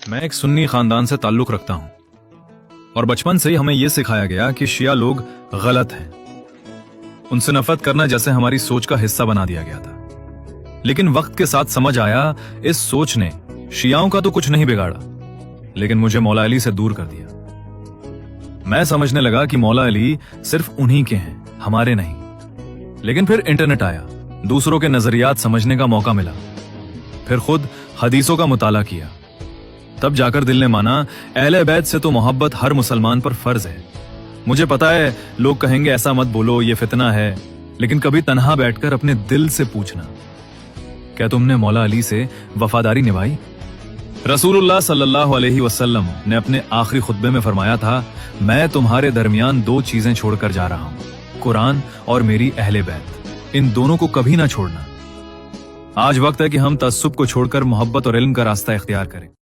मैं एक सुन्नी खानदान से ताल्लुक रखता हूं और बचपन से ही हमें यह सिखाया गया कि शिया लोग गलत हैं। उनसे नफरत करना जैसे हमारी सोच का हिस्सा बना दिया गया था। लेकिन वक्त के साथ समझ आया, इस सोच ने शियाओं का तो कुछ नहीं बिगाड़ा, लेकिन मुझे मौला अली से दूर कर दिया। मैं समझने लगा कि मौला अली सिर्फ उन्हीं के हैं, हमारे नहीं। लेकिन फिर इंटरनेट आया, दूसरों के नजरियात समझने का मौका मिला, फिर खुद हदीसों का मुताला किया। तब जाकर दिल ने माना, अहले बैत से तो मोहब्बत हर मुसलमान पर फर्ज है। मुझे पता है लोग कहेंगे ऐसा मत बोलो, ये फितना है, लेकिन कभी तन्हा बैठकर अपने दिल से पूछना, क्या तुमने मौला अली से वफादारी निभाई? रसूलुल्लाह सल्लल्लाहु अलैहि वसल्लम ने अपने आखिरी खुतबे में फरमाया था, मैं तुम्हारे दरमियान दो चीजें छोड़कर जा रहा हूं, कुरान और मेरी अहले बैत। इन दोनों को कभी ना छोड़ना। आज वक्त है कि हम तअस्सुब को छोड़कर मोहब्बत और इल्म का रास्ता इख्तियार करें।